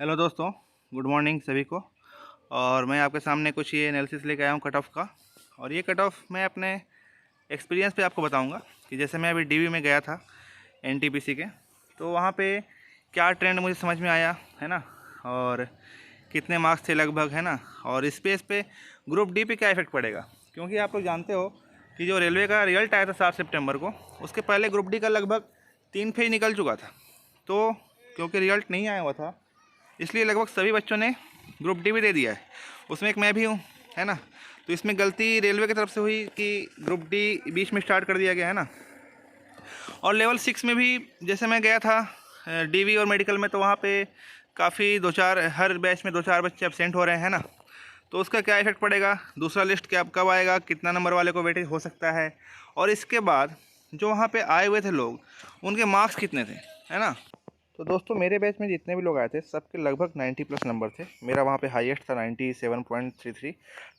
Hello दोस्तों, good morning सभी को। और मैं आपके सामने कुछ ये एनालिसिस लेके आया हूँ कट ऑफ का। और ये कट ऑफ मैं अपने एक्सपीरियंस पे आपको बताऊंगा कि जैसे मैं अभी डीवी में गया था एनटीपीसी के, तो वहाँ पे क्या ट्रेंड मुझे समझ में आया है ना, और कितने मार्क्स थे लगभग है ना, और स्पेस पे ग्रुप डी पे क्या इफेक्ट पड़ेगा। क्योंकि आप लोग जानते हो कि जो रेलवे का रिजल्ट आया था 7 सितंबर को, उसके पहले ग्रुप डी का लगभग 3 फेज निकल चुका था। तो क्योंकि रिजल्ट नहीं आया हुआ था, इसलिए लगभग सभी बच्चों ने ग्रुप डी भी दे दिया है। उसमें एक मैं भी हूँ, है ना। तो इसमें गलती रेलवे की तरफ से हुई कि ग्रुप डी बीच में स्टार्ट कर दिया गया है ना। और लेवल 6 में भी जैसे मैं गया था डीवी और मेडिकल में, तो वहाँ पे काफ़ी दो चार, हर बैच में 2-4 बच्चे एब्सेंट हो रहे हैं ना। तो उसका क्या इफेक्ट पड़ेगा, दूसरा लिस्ट क्या कब आएगा, कितना नंबर वाले को वेटेज हो सकता है, और इसके बाद जो वहाँ पे आए हुए थे लोग, उनके मार्क्स कितने थे, है ना। तो दोस्तों, मेरे बैच में जितने भी लोग आए थे सबके लगभग 90+ नंबर थे। मेरा वहाँ पे हाईएस्ट था 97.33।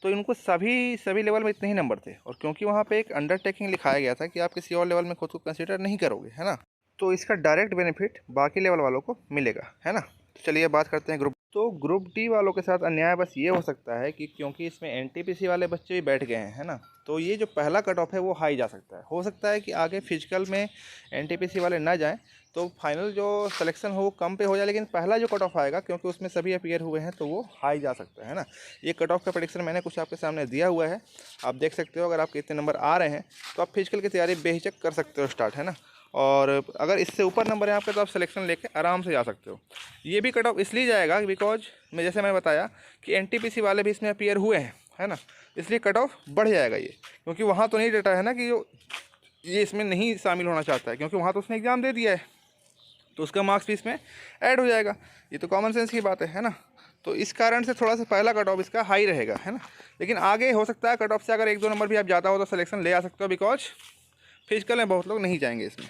तो इनको सभी लेवल में इतने ही नंबर थे। और क्योंकि वहाँ पे एक अंडरटेकिंग लिखाया गया था कि आप किसी और लेवल में खुद को कंसीडर नहीं करोगे, है ना, तो इसका डायरेक्ट बेनिफिट बाकी लेवल वालों को मिलेगा, है ना। तो चलिए बात करते हैं ग्रुप डी वालों के साथ अन्याय बस ये हो सकता है कि क्योंकि इसमें एनटीपीसी वाले बच्चे भी बैठ गए हैं, है ना, तो ये जो पहला कट ऑफ है वो हाई जा सकता है। हो सकता है कि आगे फिजिकल में एनटीपीसी वाले ना जाएं, तो फाइनल जो सिलेक्शन हो वो कम पे हो जाए, लेकिन पहला जो कट ऑफ आएगा क्योंकि उसमें सभी अपीयर हुए हैं तो वो हाई जा सकता है ना। ये कट ऑफ का प्रेडिक्शन मैंने कुछ आपके सामने दिया हुआ है, आप देख सकते हो। अगर आपके इतने नंबर आ रहे हैं तो आप फिजिकल की तैयारी बेहिचक कर सकते हो स्टार्ट, है ना। और अगर इससे ऊपर नंबर है आपके तो आप सिलेक्शन लेके आराम से जा सकते हो। ये भी कट ऑफ इसलिए जाएगा बिकॉज जैसे मैं बताया कि एनटीपीसी वाले भी इसमें अपीयर हुए हैं, है ना, इसलिए कट ऑफ बढ़ जाएगा ये। क्योंकि वहाँ तो नहीं डेटा है ना कि जो ये इसमें नहीं शामिल होना चाहता है, क्योंकि वहाँ तो उसने एग्ज़ाम दे दिया है, तो उसका मार्क्स भी इसमें ऐड हो जाएगा। ये तो कॉमन सेंस की बात है ना। तो इस कारण से थोड़ा सा पहला कट ऑफ इसका हाई रहेगा, है ना। लेकिन आगे हो सकता है कट ऑफ से अगर 1-2 नंबर भी आप ज़्यादा हो तो सिलेक्शन ले आ सकते हो, बिकॉज फिजिकल में बहुत लोग नहीं जाएंगे इसमें।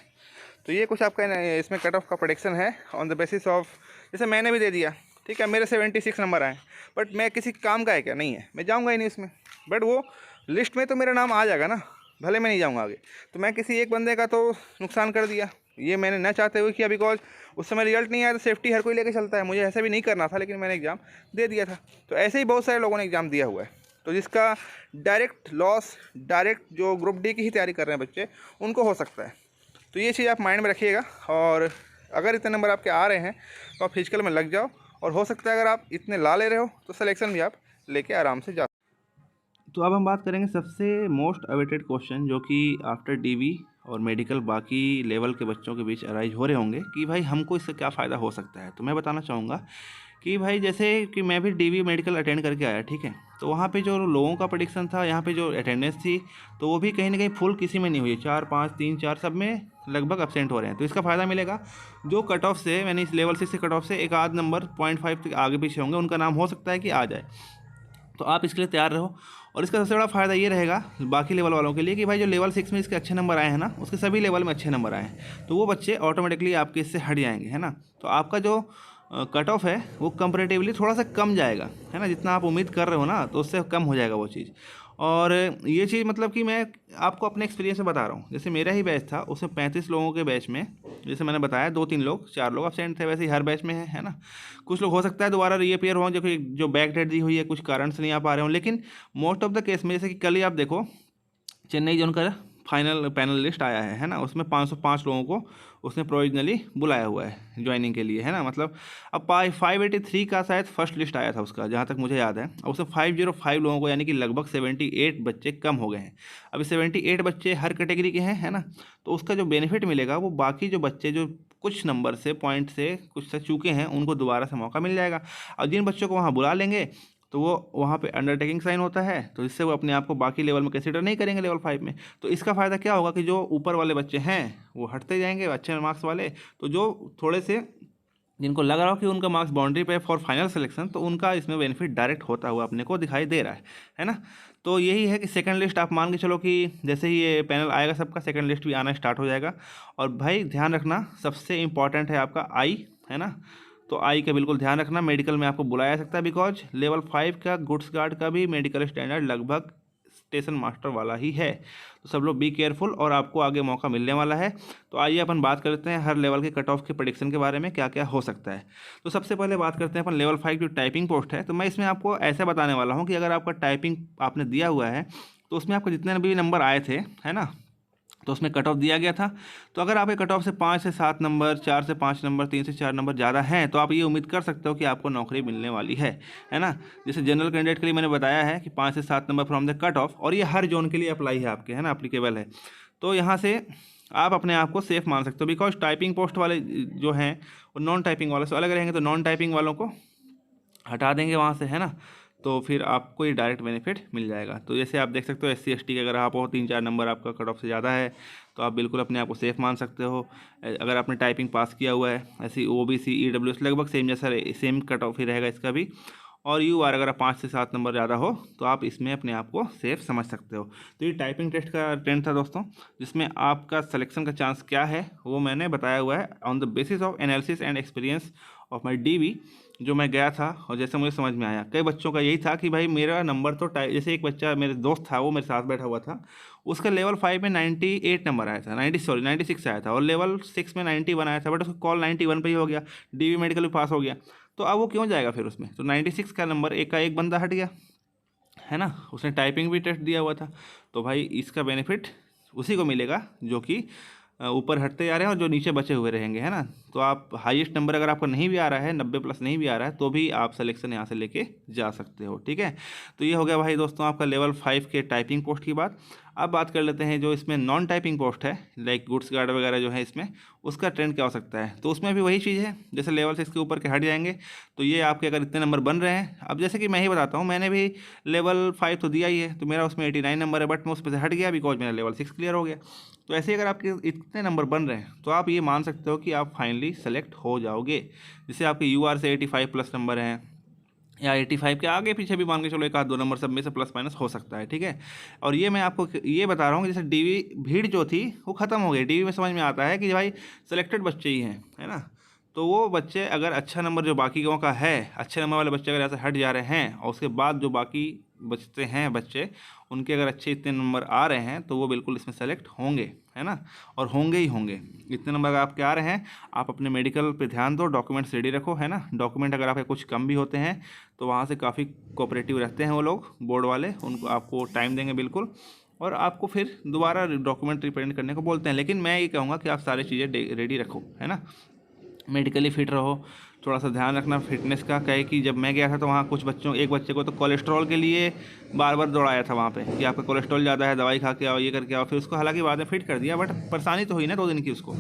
तो ये कुछ आपका इसमें कट ऑफ का प्रोडिक्शन है ऑन द बेसिस ऑफ, जैसे मैंने भी दे दिया, ठीक है, मेरे 76 नंबर आए, बट मैं किसी काम का है क्या, नहीं है, मैं जाऊँगा ही नहीं उसमें। बट वो लिस्ट में तो मेरा नाम आ जाएगा ना, भले मैं नहीं जाऊँगा आगे। तो मैं किसी एक बंदे का तो नुकसान कर दिया, ये मैंने न चाहते हुए किया, बिकॉज उस समय रिजल्ट नहीं आया तो सेफ्टी हर कोई लेके चलता है। मुझे ऐसा भी नहीं करना था, लेकिन मैंने एग्ज़ाम दे दिया था। तो ऐसे ही बहुत सारे लोगों ने एग्ज़ाम दिया हुआ है, तो जिसका डायरेक्ट लॉस, डायरेक्ट जो ग्रुप डी की ही तैयारी कर रहे हैं बच्चे, उनको हो सकता है। तो ये चीज़ आप माइंड में रखिएगा। और अगर इतने नंबर आपके आ रहे हैं तो आप फिजिकल में लग जाओ, और हो सकता है अगर आप इतने ला ले रहे हो तो सिलेक्शन भी आप लेके आराम से जा। तो अब हम बात करेंगे सबसे मोस्ट अवेटेड क्वेश्चन, जो कि आफ्टर डीवी और मेडिकल बाकी लेवल के बच्चों के बीच अराइज हो रहे होंगे कि भाई हमको इससे क्या फ़ायदा हो सकता है। तो मैं बताना चाहूँगा कि भाई जैसे कि मैं भी डीवी मेडिकल अटेंड करके आया, ठीक है, तो वहाँ पे जो लोगों का प्रेडिक्शन था, यहाँ पे जो अटेंडेंस थी, तो वो भी कहीं ना कहीं फुल किसी में नहीं हुई, 4, 5, 3, 4 सब में लगभग अब्सेंट हो रहे हैं। तो इसका फ़ायदा मिलेगा जो कट ऑफ से, मैंने इस लेवल 6 से कट ऑफ से एक आध नंबर 0.5 तक आगे पीछे होंगे, उनका नाम हो सकता है कि आ जाए। तो आप इसके लिए तैयार रहो। और इसका सबसे बड़ा फ़ायदा ये रहेगा बाकी लेवल वालों के लिए कि भाई जो लेवल 6 में इसके अच्छे नंबर आए हैं ना, उसके सभी लेवल में अच्छे नंबर आए हैं, तो वो बच्चे ऑटोमेटिकली आपके इससे हट जाएंगे, है ना। तो आपका जो कट ऑफ है वो कंपेरेटिवली थोड़ा सा कम जाएगा, है ना, जितना आप उम्मीद कर रहे हो ना, तो उससे कम हो जाएगा वो चीज़। और ये चीज़ मतलब कि मैं आपको अपने एक्सपीरियंस से बता रहा हूँ। जैसे मेरा ही बैच था, उसमें 35 लोगों के बैच में, जैसे मैंने बताया 2-3 लोग, 4 लोग अब्सेंट थे। वैसे ही हर बैच में है ना। कुछ लोग हो सकता है दोबारा रीअपीयर हों, जो बैक डेट दी हुई है, कुछ कारण से नहीं आ पा रहे हों। लेकिन मोस्ट ऑफ द केस में, जैसे कि कल ही आप देखो, चेन्नई जोन का फाइनल पैनल लिस्ट आया है ना, उसमें 505 लोगों को उसने प्रोविजनली बुलाया हुआ है ज्वाइनिंग के लिए, है ना। मतलब अब 583 का शायद फर्स्ट लिस्ट आया था उसका, जहाँ तक मुझे याद है। अब उसमें 505 लोगों को, यानी कि लगभग 78 बच्चे कम हो गए हैं। अभी 78 बच्चे हर कैटेगरी के हैं, है ना। तो उसका जो बेनिफिट मिलेगा वो बाकी जो बच्चे जो कुछ नंबर से, पॉइंट से कुछ से चूके हैं, उनको दोबारा से मौका मिल जाएगा। और जिन बच्चों को वहाँ बुला लेंगे तो वो वहाँ पे अंडरटेकिंग साइन होता है, तो इससे वो अपने आप को बाकी लेवल में कंसीडर नहीं करेंगे लेवल 5 में। तो इसका फ़ायदा क्या होगा कि जो ऊपर वाले बच्चे हैं वो हटते जाएंगे, अच्छे मार्क्स वाले। तो जो थोड़े से, जिनको लग रहा हो कि उनका मार्क्स बाउंड्री पे फॉर फाइनल सिलेक्शन, तो उनका इसमें बेनिफिट डायरेक्ट होता हुआ अपने को दिखाई दे रहा है ना। तो यही है कि सेकंड लिस्ट आप मान के चलो कि जैसे ही ये पैनल आएगा सबका, सेकंड लिस्ट भी आना स्टार्ट हो जाएगा। और भाई ध्यान रखना, सबसे इंपॉर्टेंट है आपका आई, है ना। तो आई का बिल्कुल ध्यान रखना। मेडिकल में आपको बुलाया जा सकता है, बिकॉज लेवल 5 का गुड्स गार्ड का भी मेडिकल स्टैंडर्ड लगभग स्टेशन मास्टर वाला ही है। तो सब लोग बी केयरफुल और आपको आगे मौका मिलने वाला है। तो आइए अपन बात करते हैं हर लेवल के कट ऑफ के प्रेडिक्शन के बारे में, क्या क्या हो सकता है। तो सबसे पहले बात करते हैं अपन लेवल 5 जो टाइपिंग पोस्ट है। तो मैं इसमें आपको ऐसे बताने वाला हूँ कि अगर आपका टाइपिंग आपने दिया हुआ है तो उसमें आपको जितने भी नंबर आए थे, है ना, तो उसमें कट ऑफ दिया गया था। तो अगर आपके कट ऑफ से 5 से 7 नंबर, 4 से 5 नंबर, 3 से 4 नंबर ज़्यादा हैं, तो आप ये उम्मीद कर सकते हो कि आपको नौकरी मिलने वाली है ना। जैसे जनरल कैंडिडेट के लिए मैंने बताया है कि 5 से 7 number from the cut off, और ये हर जोन के लिए अप्लाई है आपके, है ना, अप्लीकेबल है। तो यहाँ से आप अपने आप को सेफ मान सकते हो, बिकॉज टाइपिंग पोस्ट वाले जो हैं वो नॉन टाइपिंग वालों से अलग रहेंगे। तो नॉन टाइपिंग वालों को हटा देंगे वहाँ से, है ना, तो फिर आपको ये डायरेक्ट बेनिफिट मिल जाएगा। तो जैसे आप देख सकते हो SC ST के अगर आप हो 3-4 नंबर आपका कट ऑफ से ज़्यादा है तो आप बिल्कुल अपने आप को सेफ मान सकते हो। अगर आपने टाइपिंग पास किया हुआ है, ऐसी OBC EWS लगभग सेम जैसा सेम कट ऑफ ही रहेगा इसका भी। और UR अगर आप 5 से 7 नंबर ज़्यादा हो तो आप इसमें अपने आप को सेफ समझ सकते हो। तो ये टाइपिंग टेस्ट का ट्रेंड था दोस्तों, जिसमें आपका सिलेक्शन का चांस क्या है वो मैंने बताया हुआ है on the basis of analysis and experience of my DV जो मैं गया था और जैसे मुझे समझ में आया। कई बच्चों का यही था कि भाई मेरा नंबर तो जैसे एक बच्चा मेरे दोस्त था, वो मेरे साथ बैठा हुआ था, उसका लेवल 5 में 98 नंबर आया था, 96 आया था, और लेवल 6 में 91 आया था, बट उसका कॉल 91 पे ही हो गया, DV मेडिकल भी पास हो गया। तो अब वो क्यों जाएगा फिर उसमें? तो 96 का नंबर एक का एक बंदा हट गया, है ना, उसने टाइपिंग भी टेस्ट दिया हुआ था। तो भाई इसका बेनिफिट उसी को मिलेगा जो कि ऊपर हटते जा रहे हैं और जो नीचे बचे हुए रहेंगे, है ना। तो आप हाईएस्ट नंबर अगर आपका नहीं भी आ रहा है, 90 प्लस नहीं भी आ रहा है, तो भी आप सिलेक्शन यहाँ से लेके जा सकते हो, ठीक है। तो ये हो गया भाई दोस्तों आपका लेवल 5 के टाइपिंग पोस्ट की बात। अब बात कर लेते हैं जो इसमें नॉन टाइपिंग पोस्ट है, लाइक गुड्स गार्ड वगैरह जो है इसमें, उसका ट्रेंड क्या हो सकता है। तो उसमें भी वही चीज़ है, जैसे लेवल 6 के ऊपर के हट जाएंगे तो ये आपके अगर इतने नंबर बन रहे हैं, अब जैसे कि मैं ही बताता हूँ, मैंने भी लेवल 5 तो दिया ही है, तो मेरा उसमें 89 नंबर है, बट मैं उस पर से हट गया बिकॉज मेरा लेवल 6 क्लियर हो गया। तो ऐसे ही अगर आपके इतने नंबर बन रहे हैं तो आप ये मान सकते हो कि आप फाइनली सेलेक्ट हो जाओगे। जैसे आपके UR से 85 प्लस नंबर हैं, या 85 के आगे पीछे भी मान के चलो 1-2 नंबर सब में से प्लस माइनस हो सकता है, ठीक है। और ये मैं आपको ये बता रहा हूँ कि जैसे DV भीड़ जो थी वो ख़त्म हो गई। DV में समझ में आता है कि भाई सेलेक्टेड बच्चे ही हैं, है ना। तो वो बच्चे अगर अच्छा नंबर जो बाकी गाँव का है, अच्छे नंबर वाले बच्चे अगर यहाँ से हट जा रहे हैं और उसके बाद जो बाकी बचते हैं बच्चे, उनके अगर अच्छे इतने नंबर आ रहे हैं तो वो बिल्कुल इसमें सेलेक्ट होंगे, है ना, और होंगे ही होंगे। इतने नंबर अगर आपके आ रहे हैं, आप अपने मेडिकल पे ध्यान दो, डॉक्यूमेंट्स रेडी रखो, है ना। डॉक्यूमेंट अगर आपके कुछ कम भी होते हैं तो वहाँ से काफ़ी कोऑपरेटिव रहते हैं वो लोग, बोर्ड वाले, उनको आपको टाइम देंगे बिल्कुल, और आपको फिर दोबारा डॉक्यूमेंट रिप्रेजेंट करने को बोलते हैं। लेकिन मैं ये कहूँगा कि आप सारी चीज़ें रेडी रखो, है ना, मेडिकली फिट रहो, थोड़ा सा ध्यान रखना फिटनेस का। कहे कि जब मैं गया था तो वहाँ कुछ बच्चों, एक बच्चे को तो कोलेस्ट्रॉल के लिए बार बार दौड़ाया था वहाँ पे कि आपका कोलेस्ट्रॉल ज़्यादा है, दवाई खा के आओ, ये करके आओ। फिर उसको हालांकि बाद में फिट कर दिया, बट परेशानी तो हुई ना 2 दिन की उसको।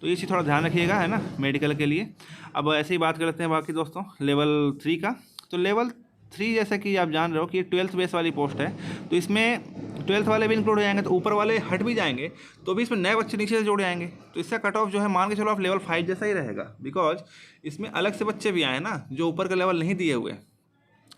तो ये चीज़ थोड़ा ध्यान रखिएगा, है ना, मेडिकल के लिए। अब ऐसे ही बात कर लेते हैं बाकी दोस्तों लेवल 3 का। तो लेवल 3 जैसा कि आप जान रहे हो कि ये 12th बेस वाली पोस्ट है, तो इसमें 12th वाले भी इंक्लूड हो जाएंगे, तो ऊपर वाले हट भी जाएंगे तो भी इसमें नए बच्चे नीचे से जोड़े आएंगे। तो इसका कट ऑफ जो है मान के चलो आप लेवल 5 जैसा ही रहेगा, बिकॉज इसमें अलग से बच्चे भी आए ना जो ऊपर का लेवल नहीं दिए हुए,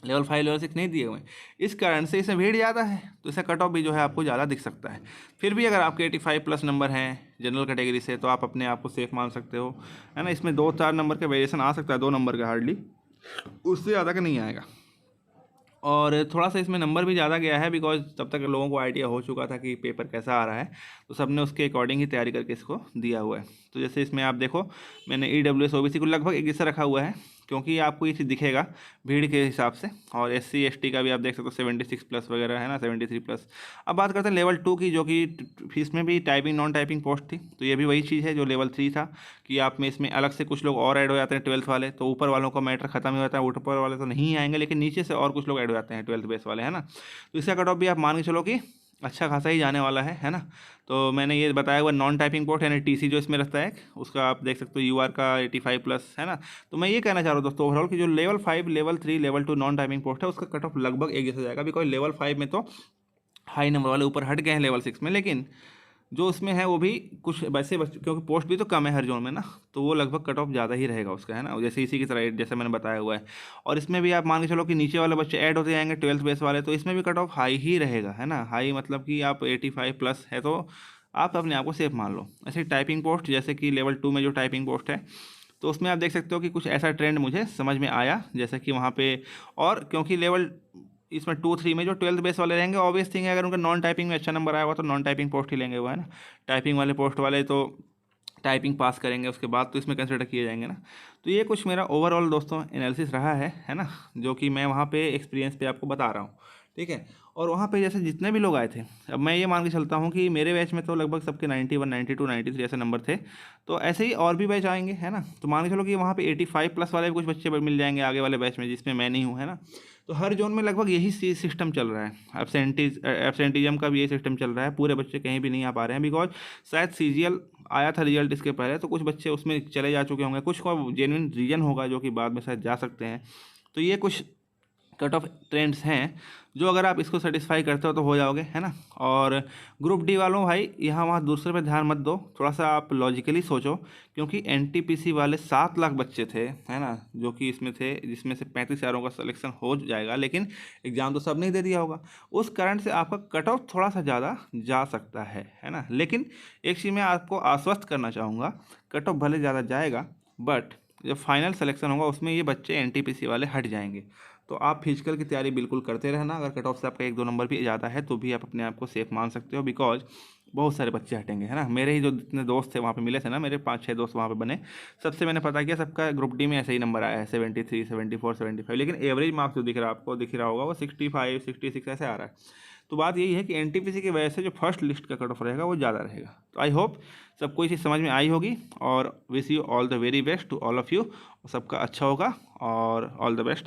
लेवल 5 लेवल 6 नहीं दिए हुए, इस कारण से इसमें भीड़ ज़्यादा है, तो इसका कट ऑफ भी जो है आपको ज़्यादा दिख सकता है। फिर भी अगर आपके 85 प्लस नंबर हैं जनरल कैटेगरी से तो आप अपने आप को सेफ मान सकते हो, है ना। इसमें 2-4 नंबर का वेरिएशन आ सकता है, 2 नंबर का हार्डली, उससे ज़्यादा का नहीं आएगा। और थोड़ा सा इसमें नंबर भी ज़्यादा गया है बिकॉज तब तक लोगों को आइडिया हो चुका था कि पेपर कैसा आ रहा है, तो सब ने उसके अकॉर्डिंग ही तैयारी करके इसको दिया हुआ है। तो जैसे इसमें आप देखो मैंने EWS OBC को लगभग एक जैसा रखा हुआ है, क्योंकि आपको ये चीज़ दिखेगा भीड़ के हिसाब से। और SC ST का भी आप देख सकते हो 76 प्लस वगैरह, है ना, 73 प्लस। अब बात करते हैं लेवल 2 की, जो कि इसमें भी टाइपिंग नॉन टाइपिंग पोस्ट थी। तो ये भी वही चीज़ है जो लेवल 3 था कि आप में इसमें अलग से कुछ लोग और ऐड हो जाते हैं 12th वाले। तो ऊपर वालों का मैटर खत्म हो जाता है, ऊपर वाले तो नहीं आएंगे, लेकिन नीचे से और कुछ लोग ऐड हो जाते हैं 12th बेस वाले, है ना। तो इसका कट ऑफ भी आप मान के चलो कि अच्छा खासा ही जाने वाला है ना। तो मैंने ये बताया हुआ नॉन टाइपिंग पोस्ट यानी TC जो इसमें रहता है उसका आप देख सकते हो UR का 85 प्लस, है ना। तो मैं ये कहना चाह रहा हूँ दोस्तों ओवरऑल कि जो level 5 level 3 level 2 non typing post है उसका कट ऑफ लगभग एक जैसा जाएगा, बिकॉज लेवल 5 में तो हाई नंबर वाले ऊपर हट गए हैं लेवल 6 में, लेकिन जो उसमें है वो भी कुछ वैसे क्योंकि पोस्ट भी तो कम है हर जोन में ना, तो वो लगभग कट ऑफ ज़्यादा ही रहेगा उसका, है ना, जैसे इसी की तरह जैसे मैंने बताया हुआ है। और इसमें भी आप मान के चलो कि नीचे वाले बच्चे ऐड होते जाएंगे 12th बेस वाले, तो इसमें भी कट ऑफ हाई ही रहेगा, है ना। हाई मतलब कि आप 85 प्लस है तो आप अपने आप को सेफ मान लो। ऐसे टाइपिंग पोस्ट जैसे कि लेवल 2 में जो टाइपिंग पोस्ट है तो उसमें आप देख सकते हो कि कुछ ऐसा ट्रेंड मुझे समझ में आया, जैसे कि वहाँ पे, और क्योंकि लेवल इसमें 2-3 में जो 12th बेस वाले रहेंगे, ऑब्वियस थिंग है अगर उनका नॉन टाइपिंग में अच्छा नंबर आया होगा तो नॉन टाइपिंग पोस्ट ही लेंगे वो, है ना। टाइपिंग वाले पोस्ट वाले तो टाइपिंग पास करेंगे, उसके बाद तो इसमें कंसिडर किए जाएंगे ना। तो ये कुछ मेरा ओवरऑल दोस्तों एनालिसिस रहा है ना, जो कि मैं वहाँ पे एक्सपीरियंस पे आपको बता रहा हूँ, ठीक है। और वहाँ पे जैसे जितने भी लोग आए थे, अब मैं ये मान के चलता हूँ कि मेरे बैच में तो लगभग सबके 91, 92, 93 ऐसे नंबर थे। तो ऐसे ही और भी बैच आएंगे, है ना। तो मान के चलो कि वहाँ पे 85 प्लस वाले भी कुछ बच्चे मिल जाएंगे आगे वाले बैच में, जिसमें मैं नहीं हूँ, है ना। तो हर जोन में लगभग यही सिस्टम चल रहा है। एब्सेंटिज्म का भी यही सिस्टम चल रहा है, पूरे बच्चे कहीं भी नहीं आ पा रहे हैं, बिकॉज शायद सीजीएल आया था रिजल्ट इसके पहले, तो कुछ बच्चे उसमें चले जा चुके होंगे, कुछ का जेन्युइन रीजन होगा जो कि बाद में शायद जा सकते हैं। तो ये कुछ कट ऑफ ट्रेंड्स हैं जो अगर आप इसको सेटिस्फाई करते हो तो हो जाओगे, है ना। और ग्रुप डी वालों भाई यहाँ वहाँ दूसरे पे ध्यान मत दो, थोड़ा सा आप लॉजिकली सोचो, क्योंकि एनटीपीसी वाले 7 लाख बच्चे थे, है ना, जो कि इसमें थे, जिसमें से 35,000 का सिलेक्शन हो जाएगा, लेकिन एग्ज़ाम तो सब नहीं दे दिया होगा, उस कारण से आपका कट ऑफ थोड़ा सा ज़्यादा जा सकता है ना। लेकिन एक चीज़ मैं आपको आश्वस्त करना चाहूँगा, कट ऑफ भले ज़्यादा जाएगा, बट जब फाइनल सिलेक्शन होगा उसमें ये बच्चे एनटीपीसी वाले हट जाएंगे। तो आप फिजिकल की तैयारी बिल्कुल करते रहना, अगर कट ऑफ से आपका 1-2 नंबर भी ज़्यादा है तो भी आप अपने आप को सेफ मान सकते हो, बिकॉज बहुत सारे बच्चे हटेंगे, है ना। मेरे ही जो जितने दोस्त थे वहाँ पे मिले थे ना, मेरे 5-6 दोस्त वहाँ पे बने, सबसे मैंने पता किया, सबका ग्रुप डी में ऐसे ही नंबर आया है, 73, 74, 75, लेकिन एवरेज मार्क्स जो दिख रहा है आपको, दिख रहा होगा वो 65, 66 ऐसे आ रहा है। तो बात यही है कि एनटीपीसी की वजह से जो फर्स्ट लिस्ट का कट ऑफ रहेगा वो ज़्यादा रहेगा। तो आई होप सबको ये चीज़ समझ में आई होगी, और wish you all the very best to all of you, सबका अच्छा होगा, और ऑल द बेस्ट।